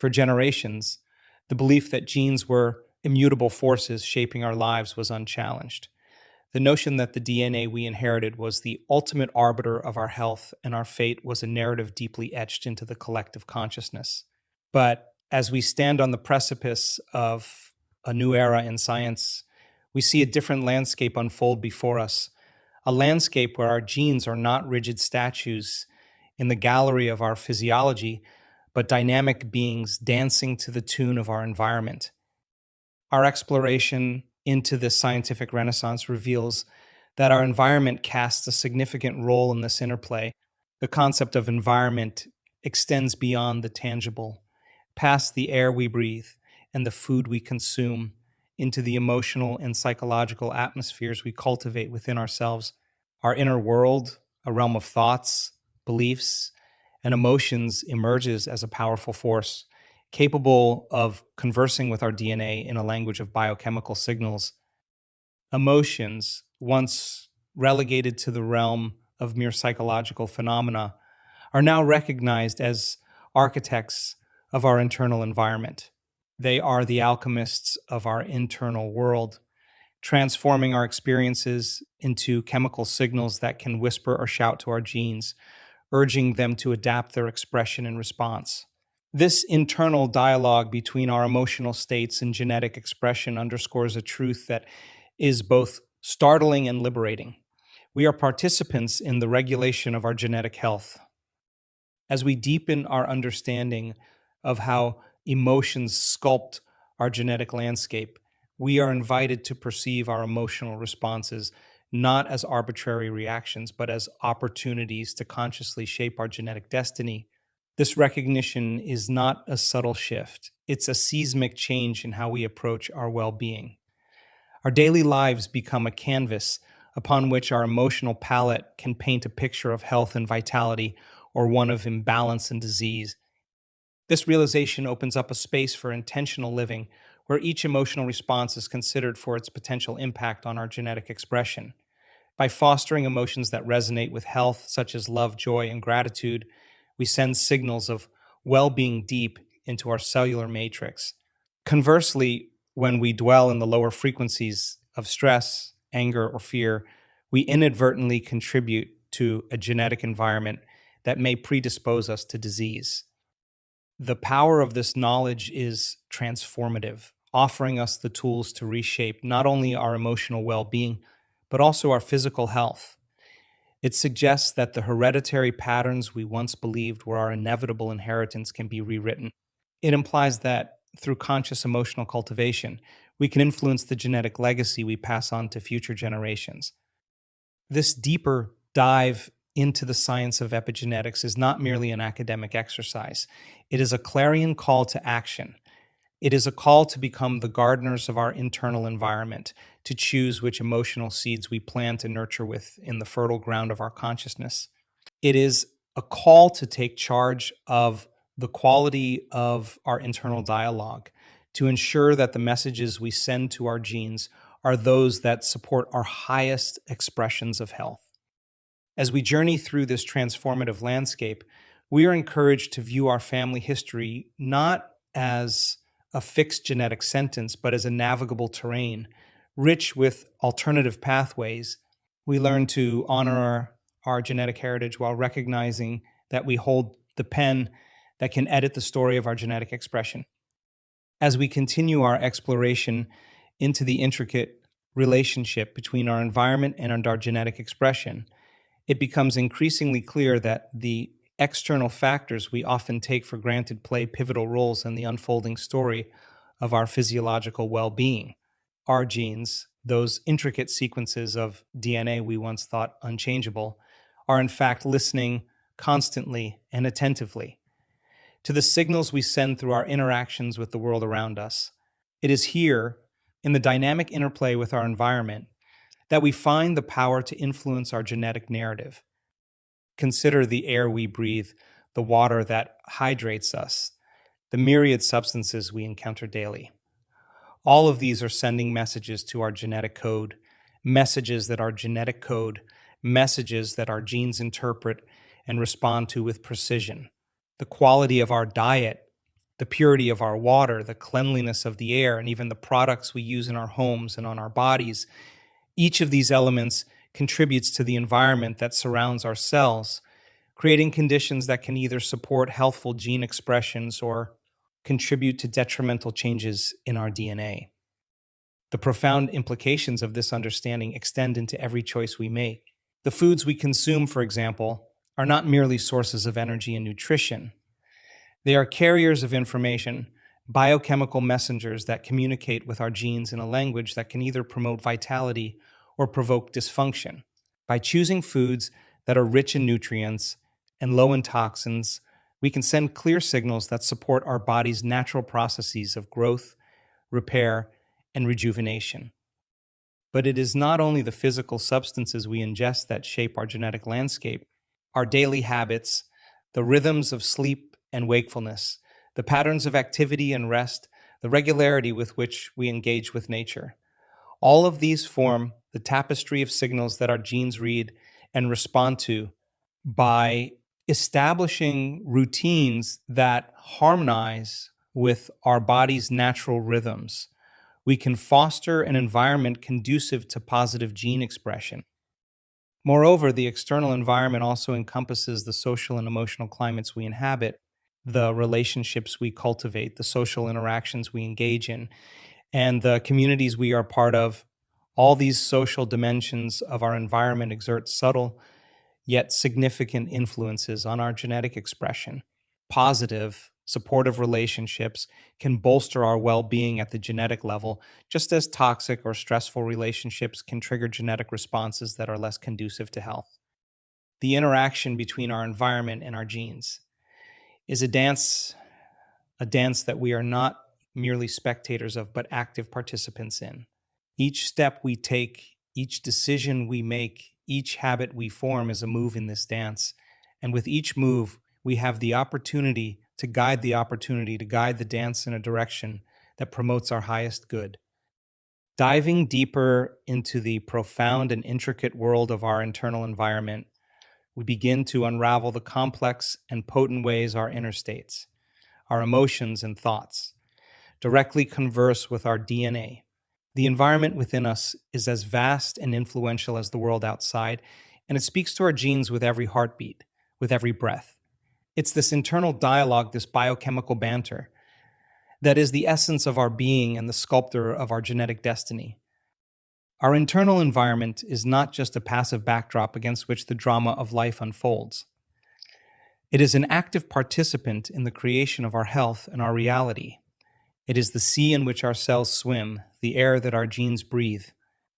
For generations, the belief that genes were immutable forces shaping our lives was unchallenged. The notion that the DNA we inherited was the ultimate arbiter of our health and our fate was a narrative deeply etched into the collective consciousness. But as we stand on the precipice of a new era in science, we see a different landscape unfold before us, a landscape where our genes are not rigid statues in the gallery of our physiology, but dynamic beings dancing to the tune of our environment. Our exploration into this scientific renaissance reveals that our environment casts a significant role in this interplay. The concept of environment extends beyond the tangible, past the air we breathe and the food we consume, into the emotional and psychological atmospheres we cultivate within ourselves. Our inner world, a realm of thoughts, beliefs, and emotions, emerges as a powerful force, capable of conversing with our DNA in a language of biochemical signals. Emotions, once relegated to the realm of mere psychological phenomena, are now recognized as architects of our internal environment. They are the alchemists of our internal world, transforming our experiences into chemical signals that can whisper or shout to our genes, urging them to adapt their expression in response. This internal dialogue between our emotional states and genetic expression underscores a truth that is both startling and liberating. We are participants in the regulation of our genetic health. As we deepen our understanding of how emotions sculpt our genetic landscape, we are invited to perceive our emotional responses not as arbitrary reactions, but as opportunities to consciously shape our genetic destiny. This recognition is not a subtle shift, it's a seismic change in how we approach our well being. Our daily lives become a canvas upon which our emotional palette can paint a picture of health and vitality or one of imbalance and disease. This realization opens up a space for intentional living where each emotional response is considered for its potential impact on our genetic expression. By fostering emotions that resonate with health, such as love, joy, and gratitude, we send signals of well being deep into our cellular matrix. Conversely, when we dwell in the lower frequencies of stress, anger, or fear, we inadvertently contribute to a genetic environment that may predispose us to disease. The power of this knowledge is transformative, offering us the tools to reshape not only our emotional well being, but also our physical health. It suggests that the hereditary patterns we once believed were our inevitable inheritance can be rewritten. It implies that through conscious emotional cultivation, we can influence the genetic legacy we pass on to future generations. This deeper dive into the science of epigenetics is not merely an academic exercise. It is a clarion call to action. It is a call to become the gardeners of our internal environment, to choose which emotional seeds we plant and nurture within the fertile ground of our consciousness. It is a call to take charge of the quality of our internal dialogue, to ensure that the messages we send to our genes are those that support our highest expressions of health. As we journey through this transformative landscape, we are encouraged to view our family history not as a fixed genetic sentence, but as a navigable terrain, rich with alternative pathways. We learn to honor our genetic heritage while recognizing that we hold the pen that can edit the story of our genetic expression. As we continue our exploration into the intricate relationship between our environment and our genetic expression, it becomes increasingly clear that the external factors we often take for granted play pivotal roles in the unfolding story of our physiological well-being. Our genes, those intricate sequences of DNA we once thought unchangeable, are in fact listening constantly and attentively to the signals we send through our interactions with the world around us. It is here, in the dynamic interplay with our environment, that we find the power to influence our genetic narrative. Consider the air we breathe, the water that hydrates us, the myriad substances we encounter daily. All of these are sending messages to our genetic code, messages that our genetic code, messages that our genes interpret and respond to with precision. The quality of our diet The purity of our water, the cleanliness of the air, and even the products we use in our homes and on our bodies. Each of these elements contributes to the environment that surrounds our cells, creating conditions that can either support healthful gene expressions or contribute to detrimental changes in our DNA. The profound implications of this understanding extend into every choice we make. The foods we consume, for example, are not merely sources of energy and nutrition. They are carriers of information, biochemical messengers that communicate with our genes in a language that can either promote vitality or provoke dysfunction. By choosing foods that are rich in nutrients and low in toxins, we can send clear signals that support our body's natural processes of growth, repair, and rejuvenation. But it is not only the physical substances we ingest that shape our genetic landscape. Our daily habits, the rhythms of sleep and wakefulness, the patterns of activity and rest, the regularity with which we engage with nature. All of these form the tapestry of signals that our genes read and respond to. By establishing routines that harmonize with our body's natural rhythms, we can foster an environment conducive to positive gene expression. Moreover, the external environment also encompasses the social and emotional climates we inhabit, the relationships we cultivate, the social interactions we engage in, and the communities we are part of. All these social dimensions of our environment exert subtle yet significant influences on our genetic expression. Positive, supportive relationships can bolster our well being at the genetic level, just as toxic or stressful relationships can trigger genetic responses that are less conducive to health. The interaction between our environment and our genes is a dance that we are not merely spectators of, but active participants in. Each step we take, each decision we make, each habit we form is a move in this dance. And with each move, we have the opportunity to guide the dance in a direction that promotes our highest good. Diving deeper into the profound and intricate world of our internal environment, we begin to unravel the complex and potent ways our inner states, our emotions and thoughts, directly converse with our DNA. The environment within us is as vast and influential as the world outside, and it speaks to our genes with every heartbeat, with every breath. It's this internal dialogue, this biochemical banter, that is the essence of our being and the sculptor of our genetic destiny. Our internal environment is not just a passive backdrop against which the drama of life unfolds. It is an active participant in the creation of our health and our reality. It is the sea in which our cells swim, the air that our genes breathe.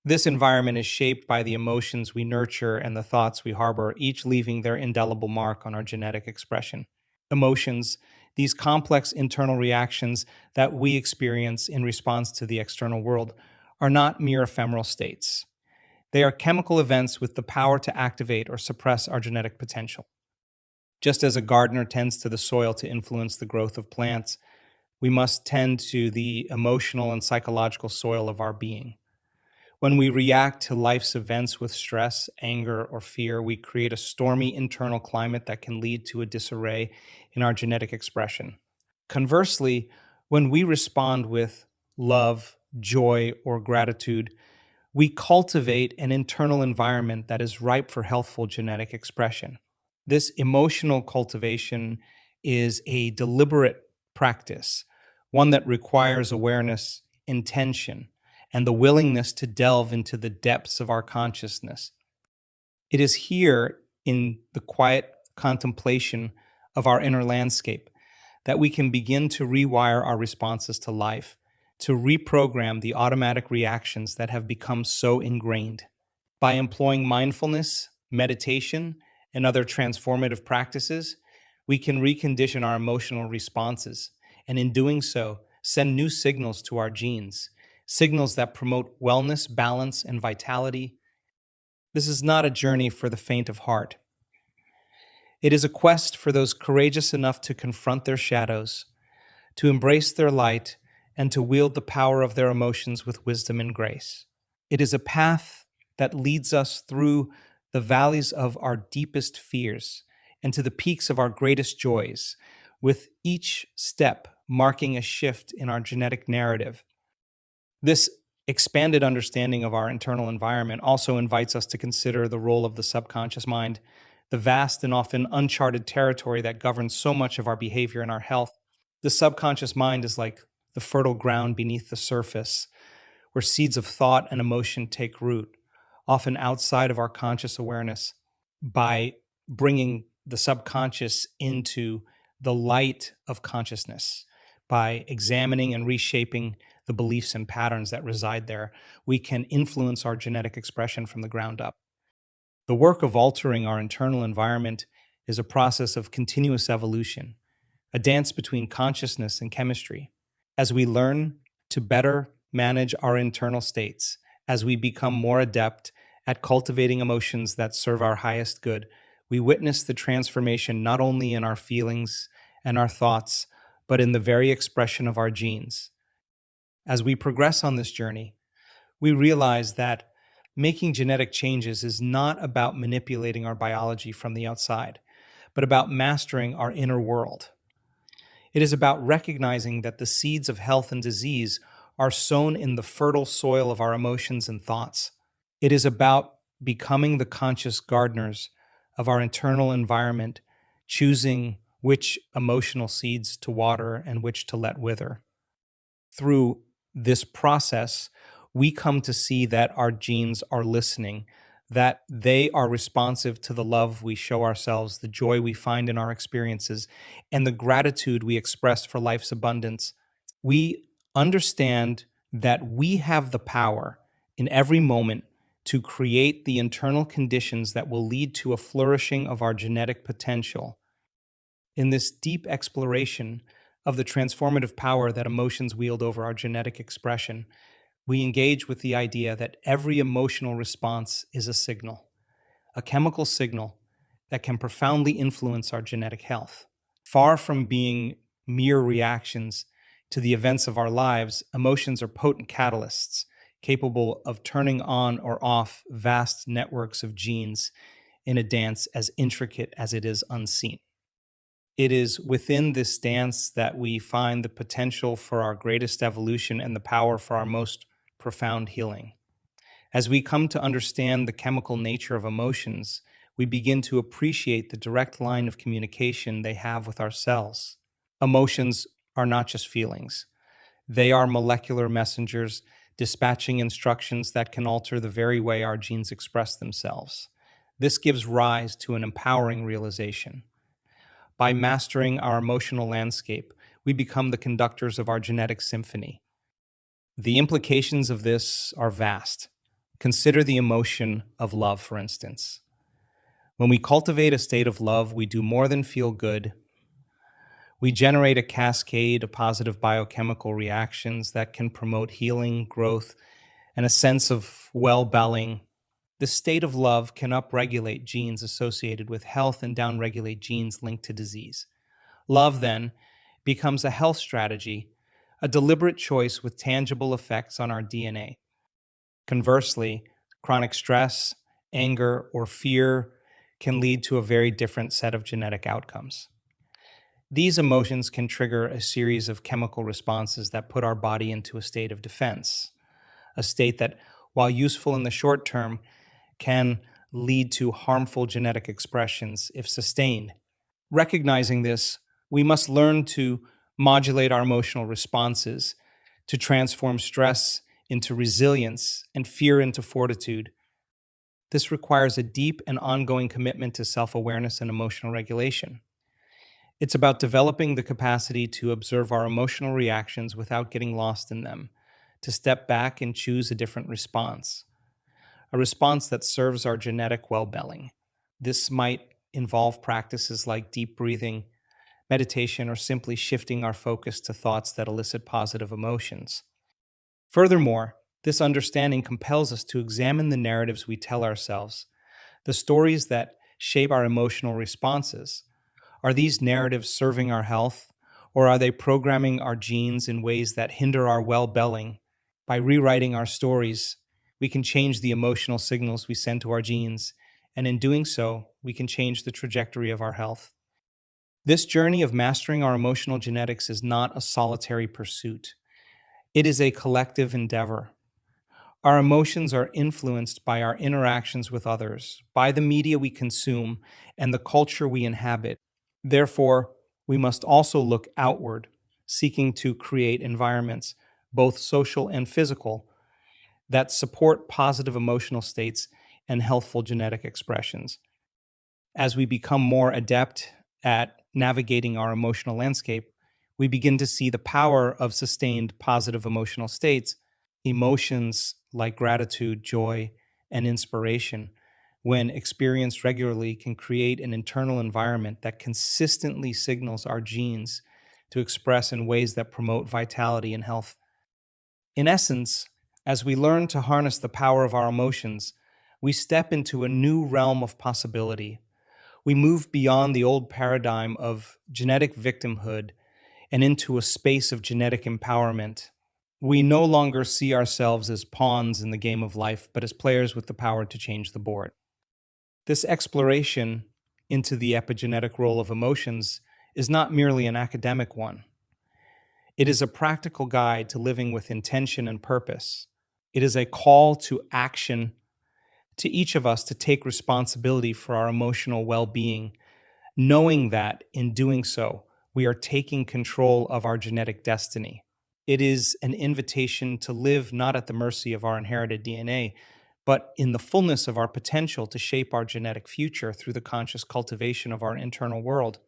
This environment is shaped by the emotions we nurture and the thoughts we harbor, each leaving their indelible mark on our genetic expression. Emotions, these complex internal reactions that we experience in response to the external world, are not mere ephemeral states. They are chemical events with the power to activate or suppress our genetic potential. Just as a gardener tends to the soil to influence the growth of plants, we must tend to the emotional and psychological soil of our being. When we react to life's events with stress, anger, or fear, we create a stormy internal climate that can lead to a disarray in our genetic expression. Conversely, when we respond with love, joy, or gratitude, we cultivate an internal environment that is ripe for healthful genetic expression. This emotional cultivation is a deliberate practice, one that requires awareness, intention, and the willingness to delve into the depths of our consciousness. It is here, in the quiet contemplation of our inner landscape, that we can begin to rewire our responses to life, to reprogram the automatic reactions that have become so ingrained. By employing mindfulness, meditation, and other transformative practices, we can recondition our emotional responses, and in doing so, send new signals to our genes, signals that promote wellness, balance, and vitality. This is not a journey for the faint of heart. It is a quest for those courageous enough to confront their shadows, to embrace their light, and to wield the power of their emotions with wisdom and grace. It is a path that leads us through the valleys of our deepest fears and to the peaks of our greatest joys. With each step, marking a shift in our genetic narrative. This expanded understanding of our internal environment also invites us to consider the role of the subconscious mind, the vast and often uncharted territory that governs so much of our behavior and our health. The subconscious mind is like the fertile ground beneath the surface, where seeds of thought and emotion take root, often outside of our conscious awareness. By bringing the subconscious into the light of consciousness, by examining and reshaping the beliefs and patterns that reside there, we can influence our genetic expression from the ground up. The work of altering our internal environment is a process of continuous evolution, a dance between consciousness and chemistry. As we learn to better manage our internal states, as we become more adept at cultivating emotions that serve our highest good, we witness the transformation not only in our feelings and our thoughts, but in the very expression of our genes. As we progress on this journey, we realize that making genetic changes is not about manipulating our biology from the outside, but about mastering our inner world. It is about recognizing that the seeds of health and disease are sown in the fertile soil of our emotions and thoughts. It is about becoming the conscious gardeners of our internal environment, choosing which emotional seeds to water and which to let wither. Through this process, we come to see that our genes are listening, that they are responsive to the love we show ourselves, the joy we find in our experiences, and the gratitude we express for life's abundance. We understand that we have the power in every moment to create the internal conditions that will lead to a flourishing of our genetic potential. In this deep exploration of the transformative power that emotions wield over our genetic expression, we engage with the idea that every emotional response is a signal, a chemical signal that can profoundly influence our genetic health. Far from being mere reactions to the events of our lives, emotions are potent catalysts capable of turning on or off vast networks of genes in a dance as intricate as it is unseen. It is within this dance that we find the potential for our greatest evolution and the power for our most profound healing. As we come to understand the chemical nature of emotions, we begin to appreciate the direct line of communication they have with our cells. Emotions are not just feelings, they are molecular messengers dispatching instructions that can alter the very way our genes express themselves. This gives rise to an empowering realization. By mastering our emotional landscape, we become the conductors of our genetic symphony. The implications of this are vast. Consider the emotion of love, for instance. When we cultivate a state of love, we do more than feel good. We generate a cascade of positive biochemical reactions that can promote healing, growth, and a sense of well-being. This state of love can upregulate genes associated with health and downregulate genes linked to disease. Love, then, becomes a health strategy, a deliberate choice with tangible effects on our DNA. Conversely, chronic stress, anger, or fear can lead to a very different set of genetic outcomes. These emotions can trigger a series of chemical responses that put our body into a state of defense, a state that, while useful in the short term, can lead to harmful genetic expressions if sustained. Recognizing this, we must learn to modulate our emotional responses, to transform stress into resilience and fear into fortitude. This requires a deep and ongoing commitment to self-awareness and emotional regulation. It's about developing the capacity to observe our emotional reactions without getting lost in them, to step back and choose a different response, a response that serves our genetic well-being. This might involve practices like deep breathing, meditation, or simply shifting our focus to thoughts that elicit positive emotions. Furthermore, this understanding compels us to examine the narratives we tell ourselves, the stories that shape our emotional responses. Are these narratives serving our health, or are they programming our genes in ways that hinder our well-being? By rewriting our stories, we can change the emotional signals we send to our genes, and in doing so, we can change the trajectory of our health. This journey of mastering our emotional genetics is not a solitary pursuit. It is a collective endeavor. Our emotions are influenced by our interactions with others, by the media we consume, and the culture we inhabit. Therefore, we must also look outward, seeking to create environments, both social and physical, that support positive emotional states and healthful genetic expressions. As we become more adept at navigating our emotional landscape, we begin to see the power of sustained positive emotional states. Emotions like gratitude, joy, and inspiration, when experienced regularly, can create an internal environment that consistently signals our genes to express in ways that promote vitality and health. In essence, as we learn to harness the power of our emotions, we step into a new realm of possibility. We move beyond the old paradigm of genetic victimhood and into a space of genetic empowerment. We no longer see ourselves as pawns in the game of life, but as players with the power to change the board. This exploration into the epigenetic role of emotions is not merely an academic one. It is a practical guide to living with intention and purpose. It is a call to action to each of us to take responsibility for our emotional well being, knowing that in doing so, we are taking control of our genetic destiny. It is an invitation to live not at the mercy of our inherited DNA, but in the fullness of our potential to shape our genetic future through the conscious cultivation of our internal world.